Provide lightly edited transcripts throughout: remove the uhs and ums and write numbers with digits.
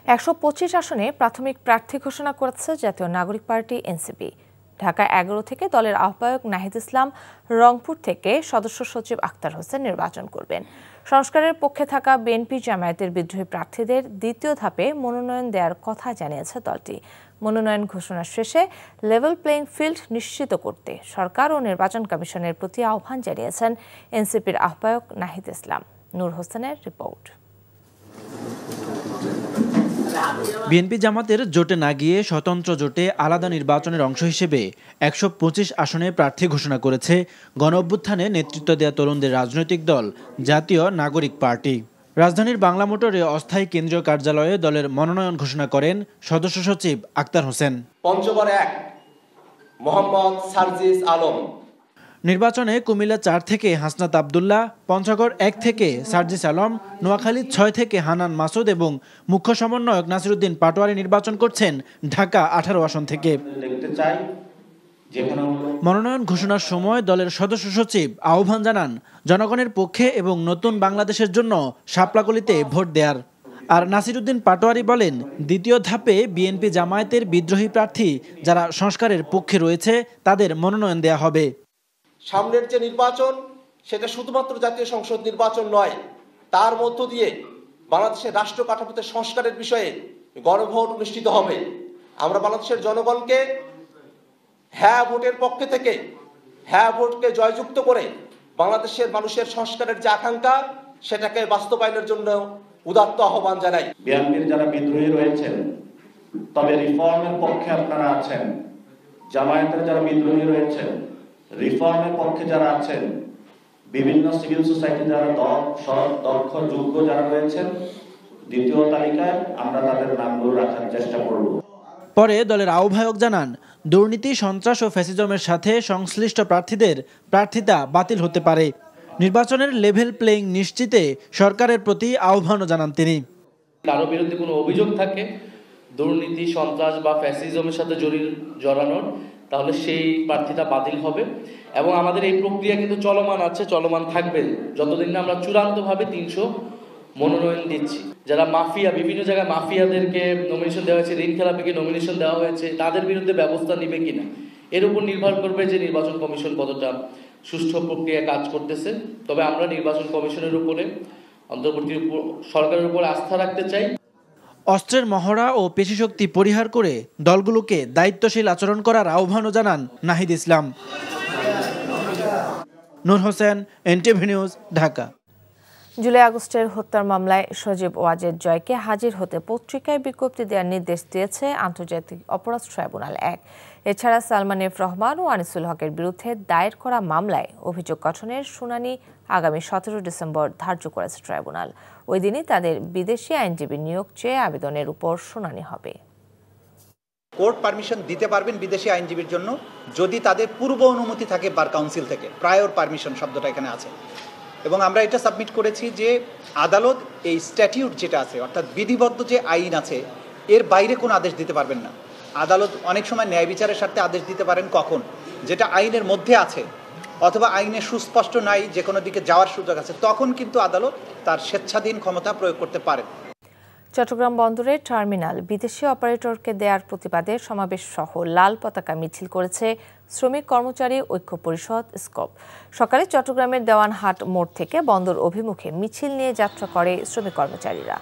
১২৫ আসনে প্রাথমিক প্রার্থী ঘোষণা করেছে জাতীয় নাগরিক পার্টি এনসিপি। ঢাকা ১১ থেকে দলের আহ্বায়ক নাহিদ ইসলাম, রংপুর থেকে সদস্য সচিব আক্তার হোসেন নির্বাচন করবেন। সংস্কারের পক্ষে থাকা বিএনপি জামায়াতের বিদ্রোহী প্রার্থীদের দ্বিতীয় ধাপে মনোনয়ন দেওয়ার কথা জানিয়েছে দলটি। মনোনয়ন ঘোষণা শেষে লেভেল প্লেইং ফিল্ড নিশ্চিত করতে সরকার ও নির্বাচন কমিশনের প্রতি আহ্বান জানিয়েছেন এনসিপির আহ্বায়ক নাহিদ ইসলাম। নূর হোসেনের রিপোর্ট। বিএনপি জামাতের জোটে না গিয়ে স্বতন্ত্র জোটে আলাদা নির্বাচনের অংশ হিসেবে ১২৫ আসনে প্রার্থী ঘোষণা করেছে গণঅভ্যুত্থানে নেতৃত্ব দেওয়া তরুণদের রাজনৈতিক দল জাতীয় নাগরিক পার্টি। রাজধানীর বাংলা মোটরে অস্থায়ী কেন্দ্রীয় কার্যালয়ে দলের মনোনয়ন ঘোষণা করেন সদস্য সচিব আক্তার হোসেন। পঞ্চগড় ১ মোহাম্মদ সার্জিস আলম। নির্বাচনে কুমিল্লা ৪ থেকে হাসনাত আবদুল্লাহ, পঞ্চগড় ১ থেকে সার্জিস আলম, নোয়াখালী ৬ থেকে হানান মাসুদ এবং মুখ্য সমন্বয়ক নাসিরউদ্দিন পাটোয়ারি নির্বাচন করছেন ঢাকা ১৮ আসন থেকে। মনোনয়ন ঘোষণার সময় দলের সদস্য সচিব আহ্বান জানান জনগণের পক্ষে এবং নতুন বাংলাদেশের জন্য শাপলাকলিতে ভোট দেয়ার। আর নাসিরউদ্দিন পাটোয়ারি বলেন, দ্বিতীয় ধাপে বিএনপি জামায়াতের বিদ্রোহী প্রার্থী যারা সংস্কারের পক্ষে রয়েছে তাদের মনোনয়ন দেয়া হবে। সামনের যে নির্বাচন সেটা শুধুমাত্র জাতীয় সংসদ নির্বাচন নয়, তার মধ্য দিয়ে বাংলাদেশের রাষ্ট্র কাঠামোতে সংস্কারের বিষয়ে গণভোট অনুষ্ঠিত হবে। আমরা বাংলাদেশের জনগণকে হ্যাঁ ভোটের পক্ষে থেকে হ্যাঁ ভোটকে জয়যুক্ত করে বাংলাদেশের মানুষের সংস্কারের যে আকাঙ্ক্ষা সেটাকে বাস্তবায়নের জন্য উদাত্ত আহ্বান জানাই। বিএনপির যারা বিদ্রোহী রয়েছেন তবে রিফর্মের পক্ষে আপনারা আছেন, জামায়াতের যারা বিদ্রোহী রয়েছেন, রিফর্মের পক্ষে যারা আছেন, বিভিন্ন সিভিল সোসাইটি যারা দক্ষ যোগ্য যারা রয়েছেন, দ্বিতীয় তালিকায় আমরা তাদের নামগুলো রাখার চেষ্টা করব। পরে দলের আহ্বায়ক জানান, দুর্নীতি, সন্ত্রাস ও ফ্যাসিজমের সাথে সংশ্লিষ্ট প্রার্থীদের প্রার্থিতা বাতিল হতে পারে। নির্বাচনের লেভেল প্লেইং নিশ্চিতে সরকারের প্রতি আহ্বানও জানান তিনি। কারো বিরুদ্ধে কোনো অভিযোগ থাকে দুর্নীতি, সন্ত্রাস বা ফ্যাসিজমের সাথে জড়ানোর, তাহলে সেই প্রার্থীটা বাতিল হবে। এবং আমাদের এই প্রক্রিয়া কিন্তু চলমান আছে, চলমান থাকবে যতদিন না আমরা চূড়ান্তভাবে ৩০০ মনোনয়ন দিচ্ছি। যারা মাফিয়া, বিভিন্ন জায়গায় মাফিয়াদেরকে নমিনেশন দেওয়া হয়েছে, ঋণ খেলাপিকে নমিনেশন দেওয়া হয়েছে, তাদের বিরুদ্ধে ব্যবস্থা নেবে কিনা এর উপর নির্ভর করবে যে নির্বাচন কমিশন কতটা সুষ্ঠু প্রক্রিয়া কাজ করতেছে। তবে আমরা নির্বাচন কমিশনের উপরে, অন্তর্বর্তী সরকারের উপর আস্থা রাখতে চাই। অস্ত্রের মহড়া ও পেশিশক্তি পরিহার করে দলগুলোকে দায়িত্বশীল আচরণ করার আহ্বানও জানান নাহিদ ইসলাম। নূর হোসেন, এনটিভি নিউজ, ঢাকা। জুলাই আগস্টের হত্যার মামলায় সজীব ওয়াজেদ জয়কে হাজির হতে পত্রিকায় বিজ্ঞপ্তি দেওয়ার নির্দেশ দিয়েছে আন্তর্জাতিক অপরাধ ট্রাইব্যুনাল ১। এছাড়া সালমান এফ রহমান ও আনিসুল হকের বিরুদ্ধে দায়ের করা মামলায় অভিযোগ গঠনের শুনানি আগামী ১৭ ডিসেম্বর ধার্য করেছে ট্রাইব্যুনাল। ওই দিনই তাদের বিদেশি আইনজীবী নিয়োগ চেয়ে আবেদনের উপর শুনানি হবে। কোর্ট পারমিশন দিতে পারবেন বিদেশি আইনজীবীর জন্য যদি তাদের পূর্ব অনুমতি থাকে বার কাউন্সিল থেকে। প্রায়র পারমিশন শব্দটা এখানে আছে এবং আমরা এটা সাবমিট করেছি যে আদালত এই স্ট্যাটিউট যেটা আছে, অর্থাৎ বিধিবদ্ধ যে আইন আছে, এর বাইরে কোনো আদেশ দিতে পারবেন না। আদালত অনেক সময় ন্যায় বিচারের স্বার্থে আদেশ দিতে পারেন কখন, যেটা আইনের মধ্যে আছে অথবা আইনে সুস্পষ্ট নাই, যে কোনো দিকে যাওয়ার সুযোগ আছে, তখন কিন্তু আদালত তার স্বেচ্ছাধীন ক্ষমতা প্রয়োগ করতে পারেন। চট্টগ্রাম বন্দরের টার্মিনাল বিদেশি অপারেটরকে দেওয়ার প্রতিবাদে সমাবেশ সহ লাল পতাকা মিছিল করেছে শ্রমিক কর্মচারী ঐক্য পরিষদ স্কপ। সকালে চট্টগ্রামের দেওয়ানহাট মোড় থেকে বন্দর অভিমুখে মিছিল নিয়ে যাত্রা করে শ্রমিক কর্মচারীরা।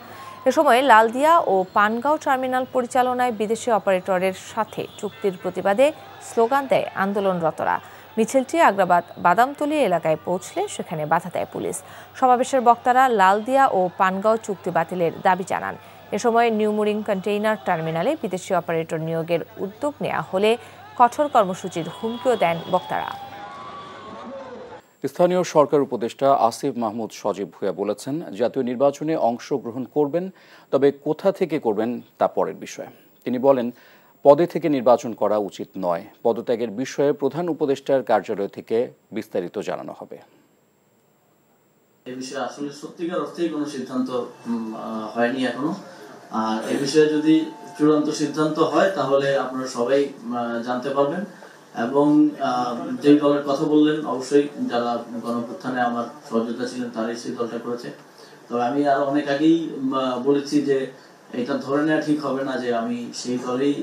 এ সময় লালদিয়া ও পানগাঁও টার্মিনাল পরিচালনায় বিদেশি অপারেটরের সাথে চুক্তির প্রতিবাদে স্লোগান দেয় আন্দোলনরতরা। মিছিলটি আগ্রাবাদ বাদামতলী এলাকায় পৌঁছলে সেখানে বাধা দেয় পুলিশ। সমাবেশের বক্তারা লালদিয়া ও পানগাঁও চুক্তি বাতিলের দাবি জানান। এ সময় নিউমুরিং কন্টেইনার টার্মিনালে বিদেশি অপারেটর নিয়োগের উদ্যোগ নেওয়া হলে কঠোর কর্মসূচির হুমকিও দেন বক্তারা। স্থানীয় সরকার উপদেষ্টা আসিফ মাহমুদ সজীব ভূঁইয়া বলেছেন, জাতীয় নির্বাচনে অংশগ্রহণ করবেন, তবে কোথা থেকে করবেন তা পরের বিষয়। তিনি বলেন, পদে থেকে নির্বাচন করা উচিত নয়। পদত্যাগের বিষয়ে প্রধান উপদেষ্টার কার্যালয় থেকে বিস্তারিত জানানো হবে। এই বিষয়ে আসলে সত্যিকার অর্থেই কোনো সিদ্ধান্ত হয়নি এখনো। আর এই বিষয়ে যদি চূড়ান্ত সিদ্ধান্ত হয় তাহলে আপনারা সবাই জানতে পারবেন। এবং যে দলের কথা বললেন, অবশ্যই যারা গণঅভ্যুত্থানে আমার সহযোগিতা ছিলেন তারাই সেই দলটা করেছে। তবে আমি আর অনেক আগেই বলেছি যে এটা ধরে নেওয়া ঠিক হবে না যে আমি সেই দলেই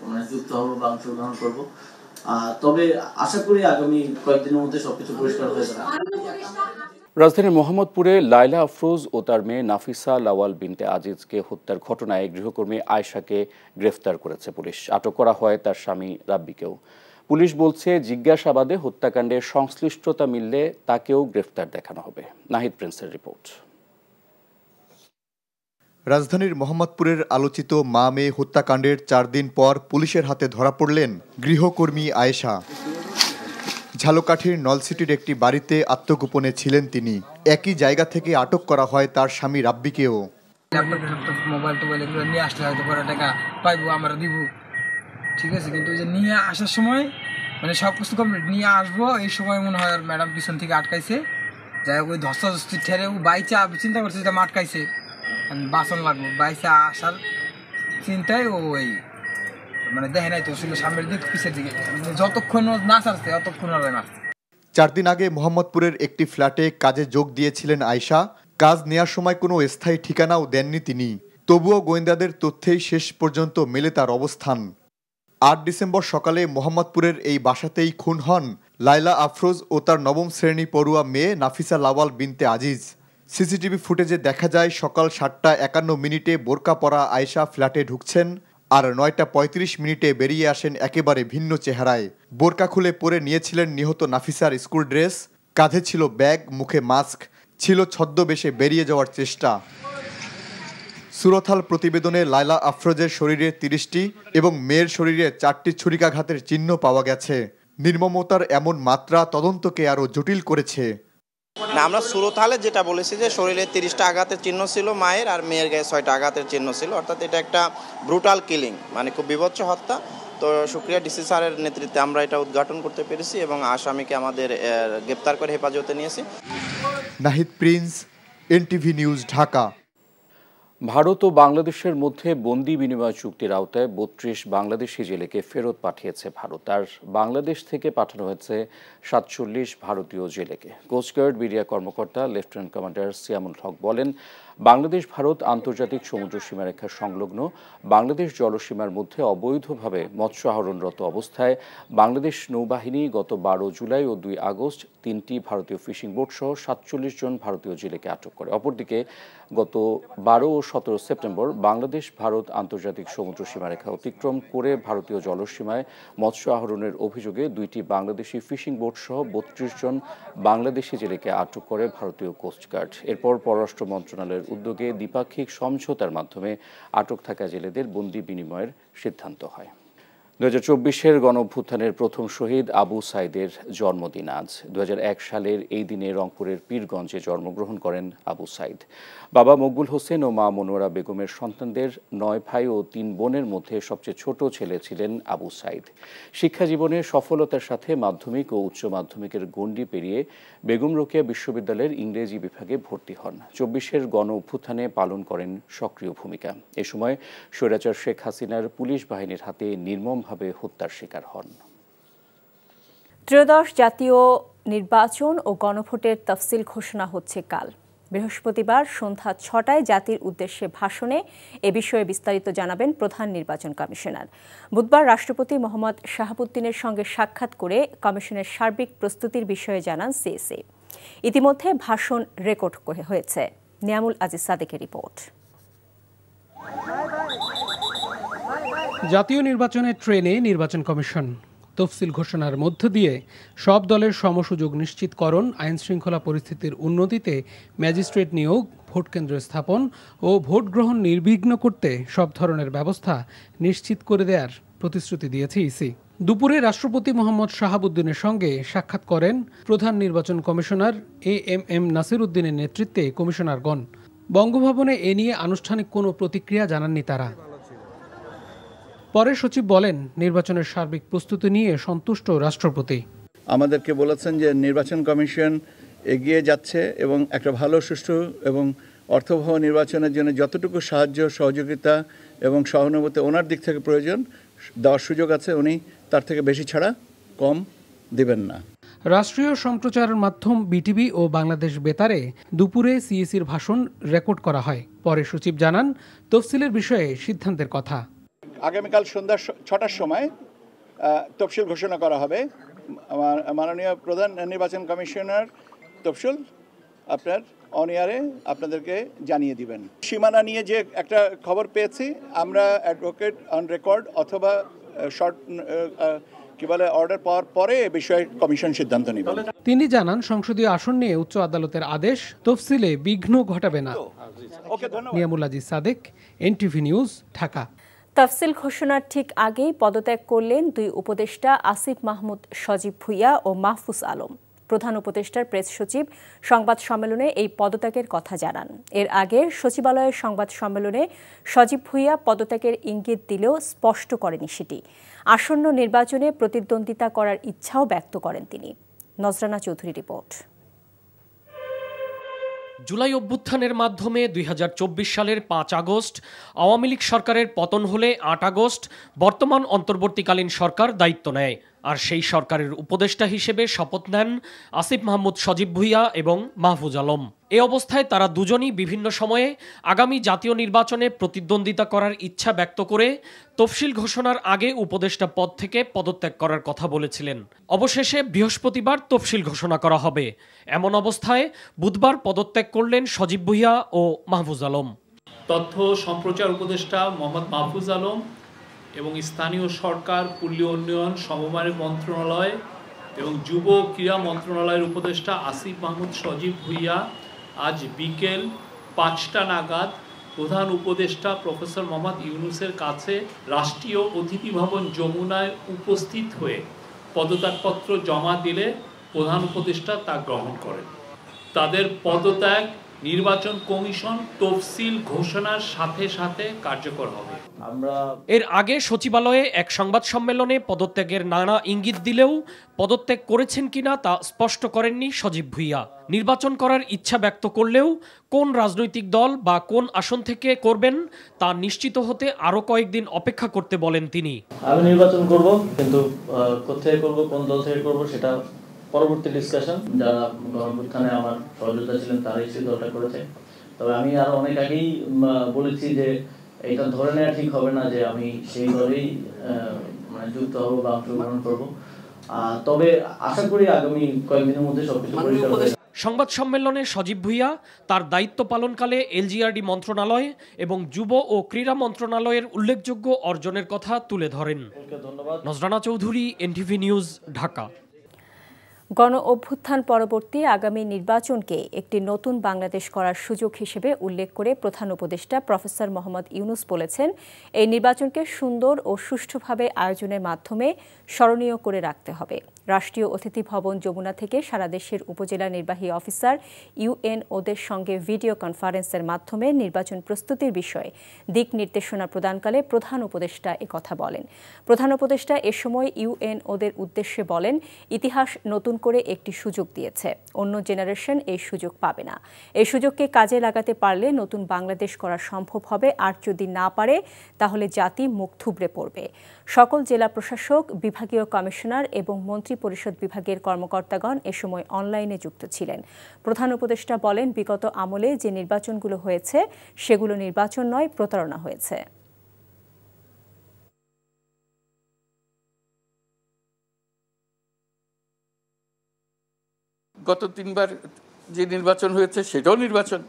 মানে যুক্ত হব বা অংশগ্রহণ করব। তবে আশা করি আগামী কয়েকদিনের মধ্যে সবকিছু পরিষ্কার হয়ে যাবে। রাজধানীর মোহাম্মদপুরে লায়লা আফরোজ ও তার মেয়ে নাফিসা লাওয়াল বিনতে আজিজকে হত্যার ঘটনায় গৃহকর্মী আয়েশাকে গ্রেফতার করেছে পুলিশ। আটক করা হয় তার স্বামী রাব্বিকেও। পুলিশ বলছে জিজ্ঞাসাবাদে হত্যাকাণ্ডে সংশ্লিষ্টতা মিললে তাকেও গ্রেফতার দেখানো হবে। নাহিদ প্রিন্সের রিপোর্ট। রাজধানীর মোহাম্মদপুরের আলোচিত মা মেয়ে হত্যাকাণ্ডের 4 দিন পর পুলিশের হাতে ধরা পড়লেন গৃহকর্মী আয়েশা। ঝালকাঠির নলসিটির একটি বাড়িতে আত্মগোপনে ছিলেন তিনি। একই জায়গা থেকে আটক করা হয় তার স্বামী রাব্বিকেও। মোবাইল টোবাইল এগুলো নিয়ে আসলে হয়তো পরে টাকা পাইবো, আমরা দিব, ঠিক আছে। কিন্তু ওই যে নিয়ে আসার সময় মানে সব কিছু কমপ্লিট নিয়ে আসবো, এই সময় মনে হয় ম্যাডাম পিছন থেকে আটকাইছে। যাই হোক ওই ধস্তাধস্তি ঠেরে ও বাইচা চিন্তা করছে যেটা আটকাইছে, বাসন লাগবো, বাইচা আসার চিন্তায় ও ওই মানে দেখে নাই তো ছিল সামনের দিক পিছের দিকে, যতক্ষণ না ছাড়ছে ততক্ষণ মারছে। 4 দিন আগে মোহাম্মদপুরের একটি ফ্ল্যাটে কাজে যোগ দিয়েছিলেন আয়েশা। কাজ নেওয়ার সময় কোনো স্থায়ী ঠিকানাও দেননি তিনি। তবুও গোয়েন্দাদের তথ্যেই শেষ পর্যন্ত মেলে তার অবস্থান। 8 ডিসেম্বর সকালে মোহাম্মদপুরের এই বাসাতেই খুন হন লায়লা আফরোজ ও তার 9ম শ্রেণী পড়ুয়া মেয়ে নাফিসা লাওয়াল বিনতে আজিজ। সিসিটিভি ফুটেজে দেখা যায় সকাল 7:51 বোরকা পরা আয়েশা ফ্ল্যাটে ঢুকছেন, আর 9:35 বেরিয়ে আসেন একেবারে ভিন্ন চেহারায়। বোরকা খুলে পরে নিয়েছিলেন নিহত নাফিসার স্কুল ড্রেস, কাঁধে ছিল ব্যাগ, মুখে মাস্ক, ছিল ছদ্মবেশে বেরিয়ে যাওয়ার চেষ্টা। সুরতহাল প্রতিবেদনে লায়লা আফরোজের শরীরে 30টি এবং মেয়ের শরীরে 4টি ছুরিকাঘাতের চিহ্ন পাওয়া গেছে। নির্মমতার এমন মাত্রা তদন্তকে আরও জটিল করেছে। না, আমরা সুরতহালে যেটা বলেছি যে শরীরে 30টা আঘাতের চিহ্ন ছিল মায়ের, আর মেয়ের গায়ে 6টা আঘাতের চিহ্ন ছিল। অর্থাৎ এটা একটা ব্রুটাল কিলিং, মানে খুব বিভৎস হত্যা। তো শুক্রিয়া ডিসি স্যারের নেতৃত্বে আমরা এটা উদ্ঘাটন করতে পেরেছি এবং আসামিকে আমাদের গ্রেপ্তার করে হেফাজতে নিয়েছি। Nahid Prince, NTV news, Dhaka. ভারত ও বাংলাদেশের মধ্যে বন্দি বিনিময় চুক্তির আওতায় 32 বাংলাদেশি জেলেকে ফেরত পাঠিয়েছে ভারত। আর বাংলাদেশ থেকে পাঠানো হয়েছে 47 ভারতীয় জেলেকে। কোস্টগার্ড মিডিয়া কর্মকর্তা লেফটেন্যান্ট কমান্ডার সিয়ামুল হক বলেন, বাংলাদেশ ভারত আন্তর্জাতিক সমুদ্র সীমারেখা সংলগ্ন বাংলাদেশ জলসীমার মধ্যে অবৈধভাবে মৎস্য আহরণরত অবস্থায় বাংলাদেশ নৌবাহিনী গত 12 জুলাই ও 2 আগস্ট 3টি ভারতীয় ফিশিং বোট সহ 47 জন ভারতীয় জেলেকে আটক করে। অপরদিকে গত 12 ও 17 সেপ্টেম্বর বাংলাদেশ ভারত আন্তর্জাতিক সমুদ্র সীমারেখা অতিক্রম করে ভারতীয় জলসীমায় মৎস্য আহরণের অভিযোগে 2টি বাংলাদেশি ফিশিং বোট সহ 32 জন বাংলাদেশি জেলেকে আটক করে ভারতীয় কোস্টগার্ড। এরপর পররাষ্ট্র মন্ত্রণালয়ের উদ্যোগে দ্বিপাক্ষিক সমঝোতার মাধ্যমে আটক থাকা জেলেদের বন্দি বিনিময়ের সিদ্ধান্ত হয়। 2024-এর গণঅভ্যুত্থানের প্রথম শহীদ আবু সাইদের জন্মদিন আজ। 2001 সালের এই দিনে রংপুরের পীরগঞ্জে জন্মগ্রহণ করেন আবু সাইদ। বাবা মকবুল হোসেন ও মা মনোয়ারা বেগমের সন্তানদের 9 ভাই ও 3 বোনের মধ্যে সবচেয়ে ছোট ছেলে ছিলেন আবু সাইদ। শিক্ষা জীবনে সফলতার সাথে মাধ্যমিক ও উচ্চ মাধ্যমিকের গণ্ডি পেরিয়ে বেগম রোকেয়া বিশ্ববিদ্যালয়ের ইংরেজি বিভাগে ভর্তি হন। 24-এর গণঅভ্যুত্থানে পালন করেন সক্রিয় ভূমিকা। এ সময় স্বৈরাচার শেখ হাসিনার পুলিশ বাহিনীর হাতে নির্মমভাবে হত্যার শিকার হন। ত্রয়োদশ জাতীয় নির্বাচন ও গণভোটের তফসিল ঘোষণা হচ্ছে কাল। বৃহস্পতিবার সন্ধ্যা 6টায় জাতির উদ্দেশ্যে ভাষণে এ বিষয়ে বিস্তারিত জানাবেন প্রধান নির্বাচন কমিশনার। বুধবার রাষ্ট্রপতি মোহাম্মদ শাহাবুদ্দিনের সঙ্গে সাক্ষাৎ করে কমিশনের সার্বিক প্রস্তুতির বিষয়ে জানান সিএসি। ইতিমধ্যে ভাষণ রেকর্ড হয়েছে। নিয়ামুল আজিজ সাদেকের রিপোর্ট। জাতীয় নির্বাচনের ট্রেনে নির্বাচন কমিশন তফসিল ঘোষণার মধ্য দিয়ে সব দলের সমসুযোগ নিশ্চিতকরণ, আইন শৃঙ্খলা পরিস্থিতির উন্নতিতে ম্যাজিস্ট্রেট নিয়োগ, ভোট কেন্দ্র স্থাপন ও ভোট গ্রহণ নির্বিঘ্ন করতে সব ধরনের ব্যবস্থা নিশ্চিত করে দেওয়ার প্রতিশ্রুতি দিয়েছে ইসি। দুপুরে রাষ্ট্রপতি মোহাম্মদ শাহাবুদ্দিনের সঙ্গে সাক্ষাৎ করেন প্রধান নির্বাচন কমিশনার এএমএম নাসির উদ্দিনের নেতৃত্বে কমিশনারগণ। বঙ্গভবনে এ নিয়ে আনুষ্ঠানিক কোনো প্রতিক্রিয়া জানাননি তারা। পরে সচিব বলেন, নির্বাচনের সার্বিক প্রস্তুতি নিয়ে সন্তুষ্ট রাষ্ট্রপতি। আমাদেরকে বলেছেন যে নির্বাচন কমিশন এগিয়ে যাচ্ছে এবং একটা ভালো, সুষ্ঠু এবং অর্থবহ নির্বাচনের জন্য যতটুকু সাহায্য, সহযোগিতা এবং সহানুভূতি ওনার দিক থেকে প্রয়োজন দেওয়ার সুযোগ আছে, উনি তার থেকে বেশি ছাড়া কম দিবেন না। রাষ্ট্রীয় সম্প্রচার মাধ্যম বিটিভি ও বাংলাদেশ বেতারে দুপুরে সিইসির ভাষণ রেকর্ড করা হয়। পরে সচিব জানান, তফসিলের বিষয়ে সিদ্ধান্তের কথা। আগামীকাল সন্ধ্যা ৬টার সময় তফসিল ঘোষণা করা হবে। মাননীয় প্রধান নির্বাচন কমিশনার তফসিল আপনার অন এয়ারে আপনাদেরকে জানিয়ে দিবেন। সীমানা নিয়ে যে একটা খবর পেয়েছি, আমরা অ্যাডভোকেট অন রেকর্ড অথবা শর্ট অর্ডার পাওয়ার পরে এ বিষয়ে কমিশন সিদ্ধান্ত নেবে। তিনি জানান, সংসদীয় আসন নিয়ে উচ্চ আদালতের আদেশ তফসিলে বিঘ্ন ঘটাবে না। Niamul Aziz Sadek, NTV news, Dhaka. তফসিল ঘোষণার ঠিক আগেই পদত্যাগ করলেন দুই উপদেষ্টা আসিফ মাহমুদ সজীব ভুইয়া ও মাহফুজ আলম। প্রধান উপদেষ্টার প্রেস সচিব সংবাদ সম্মেলনে এই পদত্যাগের কথা জানান। এর আগে সচিবালয়ের সংবাদ সম্মেলনে সজীব ভুইয়া পদত্যাগের ইঙ্গিত দিলেও স্পষ্ট করেনি সেটি। আসন্ন নির্বাচনে প্রতিদ্বন্দ্বিতা করার ইচ্ছাও ব্যক্ত করেন তিনি। নজরানা চৌধুরী রিপোর্ট। জুলাই অভ্যুত্থানের মাধ্যমে ২০২৪ সালের ৫ আগস্ট আওয়ামী লীগ সরকারের পতন হলে ৮ আগস্ট বর্তমান অন্তর্বর্তীকালীন সরকার দায়িত্ব নেয়। আর সেই সরকারের উপদেষ্টা হিসেবে শপথ নেন আসিফ মাহমুদ সজীব ভুইয়া এবং মাহফুজ আলম। এ অবস্থায় তারা দুজনই বিভিন্ন সময়ে আগামী জাতীয় নির্বাচনে প্রতিদ্বন্দ্বিতা করার ইচ্ছা ব্যক্ত করে তফসিল ঘোষণার আগে উপদেষ্টা পদ থেকে পদত্যাগ করার কথা বলেছিলেন। অবশেষে বৃহস্পতিবার তফসিল ঘোষণা করা হবে। এমন অবস্থায় বুধবার পদত্যাগ করলেন সজীব ভুইয়া ও মাহফুজ আলম। তথ্য সম্প্রচার উপদেষ্টা মোহাম্মদ মাহফুজ আলম এবং স্থানীয় সরকার, পল্লী উন্নয়ন, সমবায় মন্ত্রণালয় এবং যুব ক্রীড়া মন্ত্রণালয়ের উপদেষ্টা আসিফ মাহমুদ সজীব ভুইয়া আজ বিকেল ৫টা নাগাদ প্রধান উপদেষ্টা প্রফেসর মোহাম্মদ ইউনূসের কাছে রাষ্ট্রীয় অতিথি ভবন যমুনায় উপস্থিত হয়ে পদত্যাগপত্র জমা দিলে প্রধান উপদেষ্টা তা গ্রহণ করেন। তাদের পদত্যাগ নির্বাচন কমিশন তফসিল ঘোষণার সাথে সাথে কার্যকর হবে। এর আগে সচিবালয়ে এক সংবাদ সম্মেলনে পদত্যাগের নানা ইঙ্গিত দিলেও পদত্যাগ করেছেন কিনা তা স্পষ্ট করেননি সজীব ভুইয়া। নির্বাচন করার ইচ্ছা ব্যক্ত করলেও কোন রাজনৈতিক দল বা কোন আসন থেকে করবেন তা নিশ্চিত হতে আরো কয়েকদিন অপেক্ষা করতে বলেন তিনি। আমি নির্বাচন করব, কিন্তু কোথায় করব, কোন দল থেকে করব সেটা পরবর্তী ডিসকাশন। যারা গণঅভ্যুত্থানে আমার সহযোগিতা ছিলেন তারাই সেই দলটা করেছে। তবে আমি আরো অনেক আগেই বলেছি যে এটা ধরে নেওয়া ঠিক হবে না যে আমি সেই দলেই যুক্ত হব বা অংশগ্রহণ করব। তবে আশা করি আগামী কয়েকদিনের মধ্যে সবকিছু পরিষ্কার হবে। সংবাদ সম্মেলনে সজীব ভুইয়া তার দায়িত্ব পালনকালে এলজিআরডি মন্ত্রণালয় এবং যুব ও ক্রীড়া মন্ত্রণালয়ের উল্লেখযোগ্য অর্জনের কথা তুলে ধরেন। নজরানা চৌধুরী, এনটিভি নিউজ, ঢাকা। গণ অভ্যুত্থান পরবর্তী আগামী নির্বাচনকে একটি নতুন বাংলাদেশ করার সুযোগ হিসেবে উল্লেখ করে প্রধান উপদেষ্টা প্রফেসর মোহাম্মদ ইউনূস বলেছেন, এই নির্বাচনকে সুন্দর ও সুষ্ঠুভাবে আয়োজনের মাধ্যমে স্মরণীয় করে রাখতে হবে। রাষ্ট্রীয় অতিথি ভবন যমুনা থেকে সারা দেশের উপজেলা নির্বাহী অফিসার ইউএনওদের সঙ্গে ভিডিও কনফারেন্সের মাধ্যমে নির্বাচন প্রস্তুতির বিষয়ে দিক নির্দেশনা প্রদানকালে প্রধান উপদেষ্টা একথা বলেন। প্রধান উপদেষ্টা এ সময় ইউএনওদের উদ্দেশ্যে বলেন, ইতিহাস নতুন করে একটি সুযোগ দিয়েছে, অন্য জেনারেশন এই সুযোগ পাবে না। এই সুযোগকে কাজে লাগাতে পারলে নতুন বাংলাদেশ করা সম্ভব হবে, আর যদি না পারে তাহলে জাতি মুখ থুবড়ে পড়বে। সকল জেলা প্রশাসক, বিভাগীয় কমিশনার এবং মন্ত্রী পরিষদ বিভাগের কর্মকর্তাগণ এ সময় অনলাইনে যুক্ত ছিলেন। প্রধান উপদেষ্টা বলেন, বিগত আমলে যে নির্বাচনগুলো হয়েছে সেগুলো নির্বাচন নয়, প্রতারণা হয়েছে। গত ৩ বার যে নির্বাচন হয়েছে সেটাও নির্বাচন,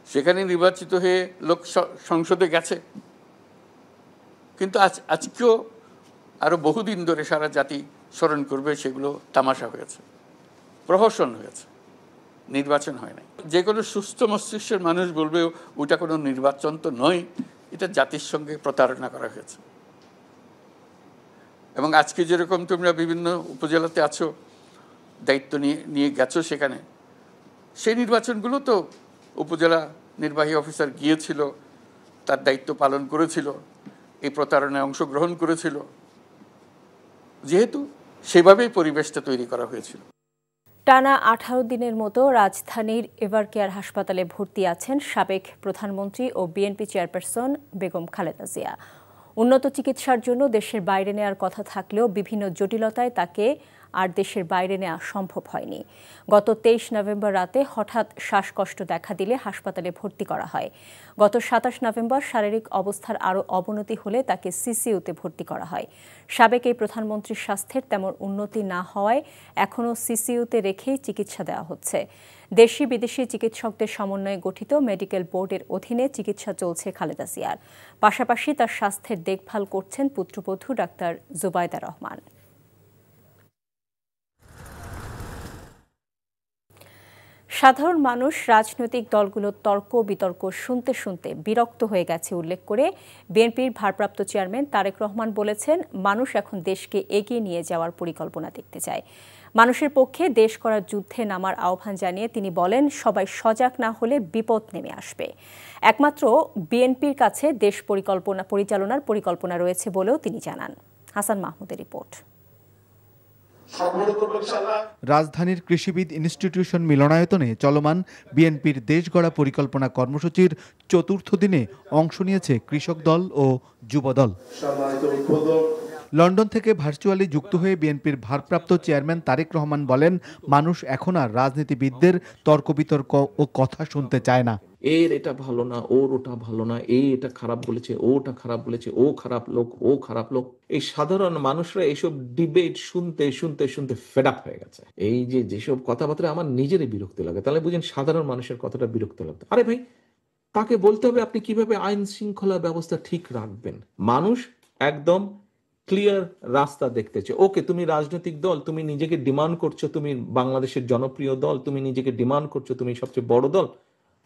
সেখানে নির্বাচিত হয়ে লোক সংসদে গেছে, কিন্তু আজকেও আরো বহুদিন ধরে সারা জাতি স্মরণ করবে সেগুলো তামাশা হয়েছে, প্রহসন হয়েছে, নির্বাচন হয় না। যে কোনো সুস্থ মস্তিষ্কের মানুষ বলবে ওটা কোনো নির্বাচন তো নয়, এটা জাতির সঙ্গে প্রতারণা করা হয়েছে। এবং আজকে যেরকম তোমরা বিভিন্ন উপজেলাতে আছো, দায়িত্ব নিয়ে গেছো, সেখানে সেই নির্বাচনগুলো তো উপজেলা নির্বাহী অফিসার গিয়েছিল, তার দায়িত্ব পালন করেছিল, এই প্রতারণায় অংশগ্রহণ করেছিল, যেহেতু সেভাবেই পরিবেশটা তৈরি করা হয়েছিল। টানা 18 দিনের মতো রাজধানীর এভারকেয়ার হাসপাতালে ভর্তি আছেন সাবেক প্রধানমন্ত্রী ও বিএনপি চেয়ারপারসন বেগম খালেদা জিয়া। উন্নত চিকিৎসার জন্য দেশের বাইরে নেওয়ার কথা থাকলেও বিভিন্ন জটিলতায় তাকে আর দেশের বাইরে নেওয়া সম্ভব হয়নি। গত 23 নভেম্বর রাতে হঠাৎ শ্বাসকষ্ট দেখা দিলে হাসপাতালে ভর্তি করা হয়। গত 27 নভেম্বর শারীরিক অবস্থার আরও অবনতি হলে তাকে সিসিইউতে ভর্তি করা হয়। সাবেক এই প্রধানমন্ত্রীর স্বাস্থ্যের তেমন উন্নতি না হওয়ায় এখনও সিসিইউতে রেখেই চিকিৎসা দেওয়া হচ্ছে। দেশি বিদেশি চিকিৎসকদের সমন্বয়ে গঠিত মেডিকেল বোর্ডের অধীনে চিকিৎসা চলছে খালেদা জিয়ার। পাশাপাশি তার স্বাস্থ্যের দেখভাল করছেন পুত্রবধূ ডাক্তার জুবাইদা রহমান। সাধারণ মানুষ রাজনৈতিক দলগুলোর তর্ক বিতর্ক শুনতে শুনতে বিরক্ত হয়ে গেছে উল্লেখ করে বিএনপির ভারপ্রাপ্ত চেয়ারম্যান তারেক রহমান বলেছেন, মানুষ এখন দেশকে এগিয়ে নিয়ে যাওয়ার পরিকল্পনা দেখতে চায়। মানুষের পক্ষে দেশ করার যুদ্ধে নামার আহ্বান জানিয়ে তিনি বলেন, সবাই সজাগ না হলে বিপদ নেমে আসবে। একমাত্র বিএনপির কাছে দেশ পরিচালনার পরিকল্পনা রয়েছে বলেও তিনি জানান। হাসান মাহমুদের রিপোর্ট। রাজধানীর কৃষিবিদ ইনস্টিটিউশন মিলনায়তনে চলমান বিএনপির দেশ গড়া পরিকল্পনা কর্মসূচির চতুর্থ দিনে অংশ নিয়েছে কৃষক দল ও যুব দল। লন্ডন থেকে ভার্চুয়ালি যুক্ত হয়ে বিএনপির ভারপ্রাপ্ত চেয়ারম্যান তারেক রহমান বলেন, মানুষ এখন আর রাজনীতিবিদদের তর্ক বিতর্ক ও কথা শুনতে চায় না। এর এটা ভালো না, ওর ওটা ভালো না, এটা খারাপ বলেছে, ওটা খারাপ বলেছে, ও খারাপ লোক, ও খারাপ লোক। এই সাধারণ মানুষরা এইসব ডিবেট শুনতে শুনতে শুনতে ফেড আপ হয়ে গেছে। এই যেসব কথাবার্তা আমার নিজেরই বিরক্তি লাগে, তাহলে বুঝেন সাধারণ মানুষের কতটা বিরক্তি লাগতো। আরে ভাই, তাকে বলতে হবে আপনি কিভাবে আইন শৃঙ্খলা ব্যবস্থা ঠিক রাখবেন। মানুষ একদম ক্লিয়ার রাস্তা দেখতেছে। ওকে, তুমি রাজনৈতিক দল, তুমি নিজেকে ডিমান্ড করছো তুমি বাংলাদেশের জনপ্রিয় দল, তুমি নিজেকে ডিমান্ড করছো তুমি সবচেয়ে বড় দল,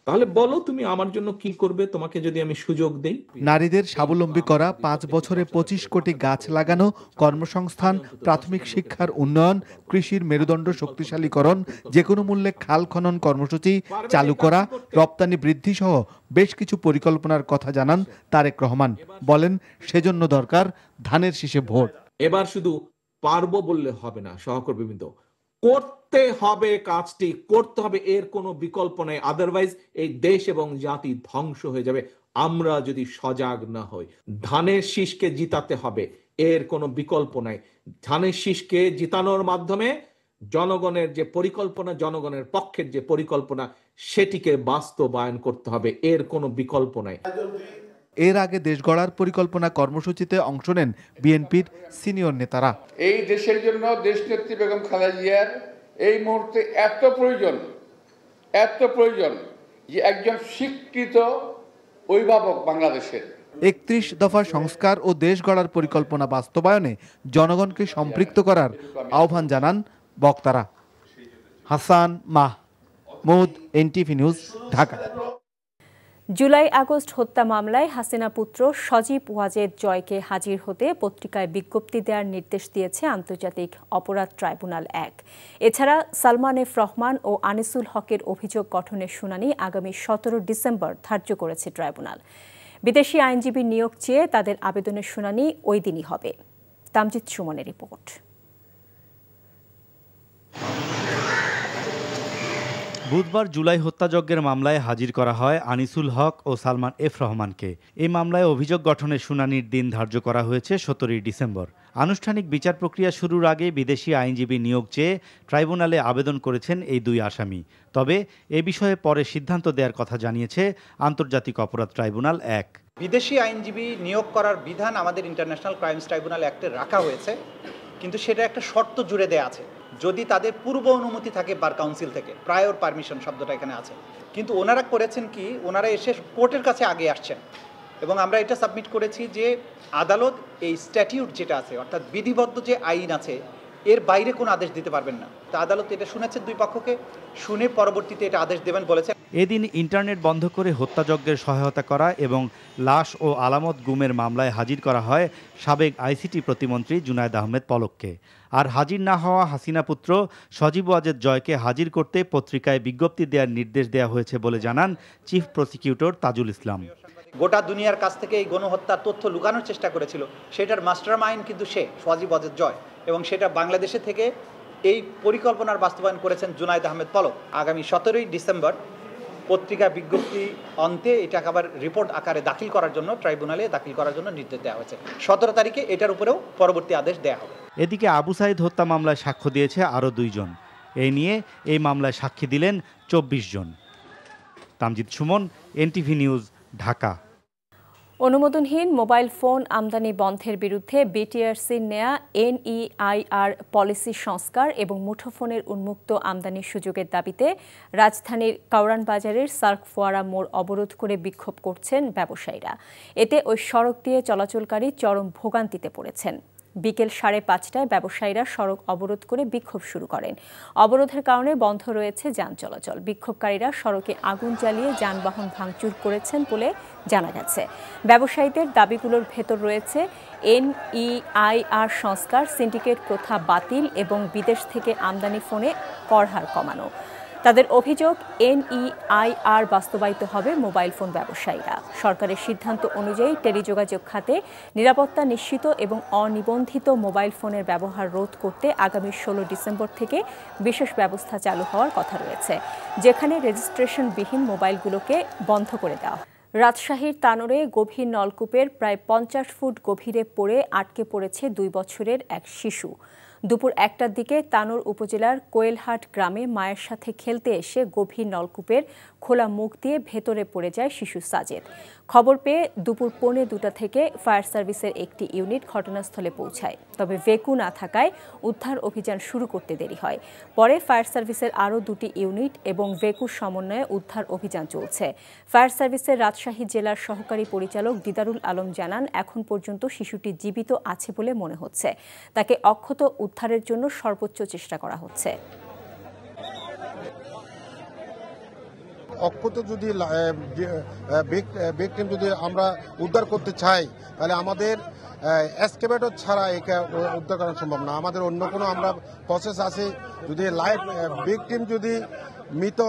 তাহলে বলো তুমি আমার জন্য কি করবে, তোমাকে যদি আমি সুযোগ দেই। নারীদের স্বাবলম্বী করা, 5 বছরে 25 কোটি গাছ লাগানো, কর্মসংস্থান, প্রাথমিক শিক্ষার উন্নয়ন, কৃষির মেরুদণ্ড শক্তিশালীকরণ, যে কোনো মূল্যে খাল খনন কর্মসূচি চালু করা, রপ্তানি বৃদ্ধি সহ বেশ কিছু পরিকল্পনার কথা জানান তারেক রহমান। বলেন, সেজন্য দরকার ধানের শীষে ভোট। এবার শুধু পারবো বললে হবে না, সহকর্মীবৃন্দ, করতে হবে, কাজটি করতে হবে, এর কোনো বিকল্প নেই। আদারওয়াইজ এই দেশ এবং জাতি ধ্বংস হয়ে যাবে আমরা যদি সজাগ না হই। ধানের শীষকে জিতাতে হবে, এর কোনো বিকল্প নাই। ধানের শীষকে জিতানোর মাধ্যমে জনগণের যে পরিকল্পনা, জনগণের পক্ষের যে পরিকল্পনা, সেটিকে বাস্তবায়ন করতে হবে, এর কোনো বিকল্প নাই। এর আগে দেশ গড়ার পরিকল্পনা কর্মসূচিতে অংশ নেন বিএনপির সিনিয়র নেতারা। এই দেশের জন্য দেশনেত্রী বেগম খালেদা জিয়ার এই মুহূর্তে এত প্রয়োজন যে একজন স্বীকৃত অভিভাবক বাংলাদেশের। 31 দফা সংস্কার ও দেশ গড়ার পরিকল্পনা বাস্তবায়নে জনগণকে সম্পৃক্ত করার আহ্বান জানান বক্তারা। Hasan Mahmud, NTV news, Dhaka. July August হত্যা মামলায় হাসিনা পুত্র সজীব ওয়াজেদ জয়কে হাজির হতে পত্রিকায় বিজ্ঞপ্তি দেওয়ার নির্দেশ দিয়েছে আন্তর্জাতিক অপরাধ ট্রাইব্যুনাল 1। এছাড়া সালমান এফ রহমান ও আনিসুল হকের অভিযোগ গঠনের শুনানি আগামী 17 ডিসেম্বর ধার্য করেছে ট্রাইব্যুনাল। বিদেশি আইনজীবী নিয়োগ চেয়ে তাদের আবেদনের শুনানি ওই দিনই হবে। তামজিদ সুমনের রিপোর্ট। বুধবার জুলাই হত্যাযজ্ঞের মামলায় হাজির করা হয় আনিসুল হক ও সালমান এফ রহমানকে। এই মামলায় অভিযোগ গঠনের শুনানির দিন ধার্য করা হয়েছে 17 ডিসেম্বর। আনুষ্ঠানিক বিচার প্রক্রিয়া শুরুর আগে বিদেশি আইনজীবী নিয়োগ চেয়ে ট্রাইব্যুনালে আবেদন করেছেন এই দুই আসামি। তবে এ বিষয়ে পরে সিদ্ধান্ত দেওয়ার কথা জানিয়েছে আন্তর্জাতিক অপরাধ ট্রাইব্যুনাল 1। বিদেশি আইনজীবী নিয়োগ করার বিধান আমাদের ইন্টারন্যাশনাল ক্রাইমস ট্রাইব্যুনাল অ্যাক্টে রাখা হয়েছে, কিন্তু সেটা একটা শর্ত জুড়ে দেওয়া আছে, যদি তাদের পূর্ব অনুমতি থাকে বার কাউন্সিল থেকে। প্রায়র পারমিশন শব্দটা এখানে আছে, কিন্তু ওনারা করেছেন কি, ওনারা এসে কোর্টের কাছে আগে আসছেন এবং আমরা এটা সাবমিট করেছি যে আদালত এই স্ট্যাটিউট যেটা আছে, অর্থাৎ বিধিবদ্ধ যে আইন আছে, এর বাইরে কোনো আদেশ দিতে পারবেন না। তা আদালত এটা শুনেছে, দুই পক্ষকে শুনে পরবর্তীতে এটা আদেশ দেবেন বলেছে। এদিন ইন্টারনেট বন্ধ করে হত্যাযজ্ঞের সহায়তা করা এবং লাশ ও আলামত গুমের মামলায় হাজির করা হয় সাবেক আইসিটি প্রতিমন্ত্রী জুনায়েদ আহমেদ পলককে। আর হাজির না হওয়া হাসিনা পুত্র সজীব ওয়াজেদ জয়কে হাজির করতে পত্রিকায় বিজ্ঞপ্তি দেওয়ার নির্দেশ দেওয়া হয়েছে বলে জানান চিফ প্রসিকিউটর তাজুল ইসলাম। গোটা দুনিয়ার কাছ থেকে এই গণহত্যার তথ্য লুকানোর চেষ্টা করেছিল, সেটার মাস্টার মাইন্ড কিন্তু সে সজীব ওয়াজেদ জয়, এবং সেটা বাংলাদেশে থেকে এই পরিকল্পনার বাস্তবায়ন করেছেন জুনায়েদ আহমেদ পলক। আগামী 17 ডিসেম্বর পত্রিকা বিজ্ঞপ্তি অন্তে এটাকে আবার রিপোর্ট আকারে দাখিল করার জন্য ট্রাইব্যুনালে দাখিল করার জন্য নির্দেশ দেওয়া হয়েছে। 17 তারিখে এটার উপরেও পরবর্তী আদেশ দেওয়া হবে। এদিকে আবু সাইদ হত্যা মামলায় সাক্ষ্য দিয়েছে আরও 2 জন। এই নিয়ে এই মামলায় সাক্ষী দিলেন 24 জন। Tamjid Sumon, NTV news, Dhaka. অনুমোদনহীন মোবাইল ফোন আমদানি বন্ধের বিরুদ্ধে বিটিআরসির নেয়া NEIR পলিসি সংস্কার এবং মুঠোফোনের উন্মুক্ত আমদানির সুযোগের দাবিতে রাজধানীর কাউরান বাজারের সার্ক ফোয়ারা মোড় অবরোধ করে বিক্ষোভ করছেন ব্যবসায়ীরা। এতে ওই সড়ক দিয়ে চলাচলকারী চরম ভোগান্তিতে পড়েছেন। বিকেল 5:30টায় ব্যবসায়ীরা সড়ক অবরোধ করে বিক্ষোভ শুরু করেন। অবরোধের কারণে বন্ধ রয়েছে যান চলাচল। বিক্ষোভকারীরা সড়কে আগুন জ্বালিয়ে যানবাহন ভাঙচুর করেছেন বলে জানা গেছে। ব্যবসায়ীদের দাবিগুলোর ভেতর রয়েছে NEIR সংস্কার, সিন্ডিকেট প্রথা বাতিল এবং বিদেশ থেকে আমদানি ফোনে কর হার কমানো। তাদের অভিযোগ, NEIR বাস্তবায়িত হবে মোবাইল ফোন ব্যবসায়ীরা। সরকারের সিদ্ধান্ত অনুযায়ী টেলিযোগাযোগ খাতে নিরাপত্তা নিশ্চিত এবং অনিবন্ধিত মোবাইল ফোনের ব্যবহার রোধ করতে আগামী 16 ডিসেম্বর থেকে বিশেষ ব্যবস্থা চালু হওয়ার কথা রয়েছে, যেখানে রেজিস্ট্রেশনবিহীন মোবাইলগুলোকে বন্ধ করে দেওয়া হয়। রাজশাহীর তানোরে গভীর নলকূপের প্রায় 50 ফুট গভীরে পড়ে আটকে পড়েছে 2 বছরের এক শিশু। দুপুর 1টার দিকে তানোর উপজেলার কোয়েলহাট গ্রামে মায়ের সাথে খেলতে এসে গভীর নলকূপের খোলা মুখ দিয়ে ভেতরে পড়ে যায় শিশু সাজেদ। খবর পেয়ে দুপুর 1:45 থেকে ফায়ার সার্ভিসের একটি ইউনিট ঘটনাস্থলে পৌঁছায়। তবে ভেকু না থাকায় উদ্ধার অভিযান শুরু করতে দেরি হয়। পরে ফায়ার সার্ভিসের আরও 2টি ইউনিট এবং ভেকুর সমন্বয়ে উদ্ধার অভিযান চলছে। ফায়ার সার্ভিসের রাজশাহী জেলার সহকারী পরিচালক দিদারুল আলম জানান, এখন পর্যন্ত শিশুটি জীবিত আছে বলে মনে হচ্ছে। তাকে অক্ষত উদ্ধারের জন্য সর্বোচ্চ চেষ্টা করা হচ্ছে। অক্ষত যদি ভিকটিম যদি আমরা উদ্ধার করতে চাই, তাহলে আমাদের এক্সকেভেটর ছাড়া একে উদ্ধার করা সম্ভব না। আমাদের অন্য কোনো আমরা প্রসেস আছে। যদি লাইভ ভিকটিম যদি মৃত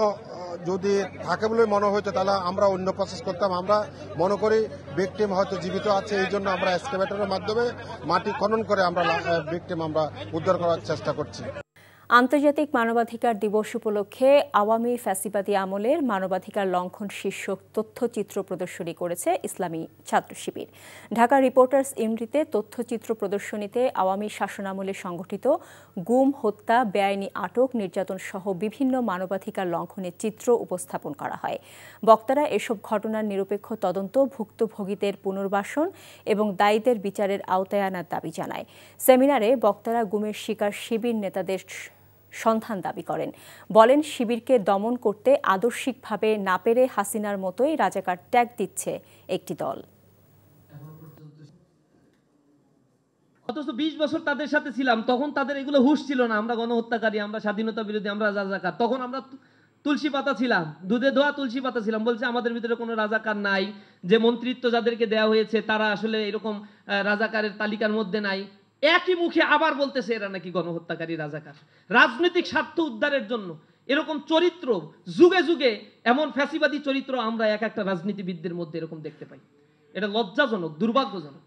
যদি থাকে বলে মনে হইতো, তাহলে আমরা অন্য প্রসেস করতাম। আমরা মনে করি ভিকটিম হয়তো জীবিত আছে, এই জন্য আমরা এক্সকেভেটরের মাধ্যমে মাটি খনন করে আমরা ভিকটিম আমরা উদ্ধার করার চেষ্টা করছি। আন্তর্জাতিক মানবাধিকার দিবস উপলক্ষে আওয়ামী ফ্যাসিবাদী আমলের মানবাধিকার লঙ্ঘন শীর্ষক তথ্যচিত্র প্রদর্শনী করেছে ইসলামী ছাত্র শিবির। ঢাকা রিপোর্টার্স ইউনিটিতে তথ্যচিত্র প্রদর্শনীতে আওয়ামী শাসনামলে সংঘটিত গুম, হত্যা, বেআইনি আটক, নির্যাতন সহ বিভিন্ন মানবাধিকার লঙ্ঘনের চিত্র উপস্থাপন করা হয়। বক্তারা এসব ঘটনার নিরপেক্ষ তদন্ত, ভুক্তভোগীদের পুনর্বাসন এবং দায়ীদের বিচারের আওতায় আনার দাবি জানায়। সেমিনারে বক্তারা গুমের শিকার শিবির নেতাদের সন্ধান দাবি করেন। বলেন, শিবিরকে দমন করতে আদর্শিকভাবে না পেরে হাসিনার মতোই রাজাকার ট্যাগ দিচ্ছে একটি দল। অথচ 20 বছর তাদের সাথে ছিলাম, তখন তাদের এগুলো হুঁশ ছিল না। আমরা গণহত্যাকারী, আমরা স্বাধীনতা বিরোধী, আমরা রাজাকার। তখন আমরা তুলসী পাতা ছিলাম, দুধে ধোয়া তুলসী পাতা ছিলাম। বলছে আমাদের ভিতরে কোনো রাজাকার নাই, যে মন্ত্রিত্ব যাদেরকে দেওয়া হয়েছে তারা আসলে এরকম রাজাকারের তালিকার মধ্যে নাই। একই মুখে আবার বলতেছে এরা নাকি গণহত্যাকারী, রাজাকার। রাজনৈতিক স্বার্থ উদ্ধারের জন্য এরকম চরিত্র যুগে যুগে, এমন ফ্যাসিবাদী চরিত্র আমরা এক একটা রাজনীতিবিদদের মধ্যে এরকম দেখতে পাই। এটা লজ্জাজনক, দুর্ভাগ্যজনক।